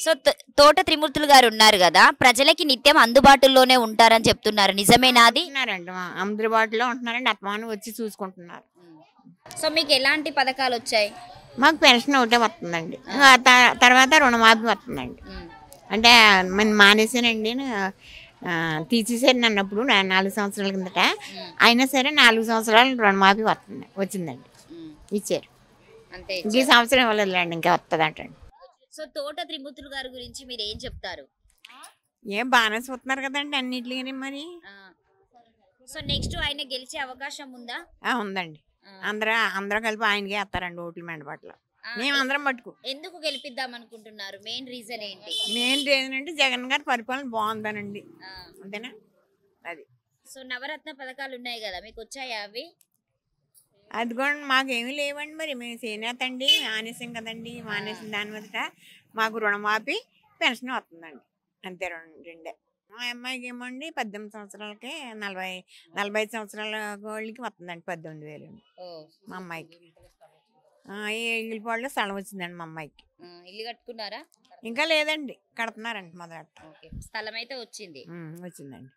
So తోట త్రిమూర్తులు గారు ఉన్నారు కదా, ప్రజలకి నిత్యం అందుబాటులోనే ఉంటారని చెప్తున్నారు, నిజమేనా అది? ఉంటున్నారండి, అందుబాటులో ఉంటున్నారండి, అత్తమాను వచ్చి చూసుకుంటున్నారు. సో మీకు ఎలాంటి పథకాలు వచ్చాయి? మాకు పెన్షన్ ఒకటే వస్తుందండి, తర్వాత రుణమాఫీ వస్తుందండి. అంటే మనం మానేసానండి, తీసేసాను అన్నప్పుడు 4 సంవత్సరాల కిందట. అయినా సరే 4 సంవత్సరాలు రుణమాఫీ వచ్చిందండి, ఇచ్చారు. అంతే. ఈ సంవత్సరం ఇవ్వలేదులేండి, ఇంకా వస్తుంది అంటండి. సో తోట త్రిమూర్తులు గారి గురించి మీరు ఏం చెప్తారు? ఏం బాగానే చూస్తున్నారు కదండి అన్నిటికీ మరి. సో నెక్స్ట్ ఆయన గెలిచే అవకాశం ఉందా? ఉందండి, అందరూ కలిపి ఆయనకే వేస్తారండి ఓట్లు మెండపట్ల. మేము అందరం పట్టుకు. ఎందుకు గెలిపిద్దాం అనుకుంటున్నారు? మెయిన్ రీజన్ ఏంటి? మెయిన్ రీజన్ అంటే జగన్ గారి పరిపాలన బాగుందనండి, అంతేనా? అది. సో నవరత్న పథకాలు ఉన్నాయి కదా, మీకు వచ్చాయా అవి? అది కూడా మాకేమీ లేవండి, మరి మేము చేనేత అండి, మానేసాం కదండి. మానేసిన దాని మీద మాకు రుణమాఫీ పెన్షన్ వస్తుందండి, అంతే. రెండే. మా అమ్మాయికి ఏమండి 18 సంవత్సరాలకి 45 సంవత్సరాల వాళ్ళకి వస్తుందండి 18,000. మా అమ్మాయికి ఈ ఇల్లుపాడులో స్థలం వచ్చిందండి మా అమ్మాయికి. ఇల్లు కట్టుకున్నారా? ఇంకా లేదండి, కడుతున్నారండి మొదట. స్థలం అయితే వచ్చింది. వచ్చిందండి.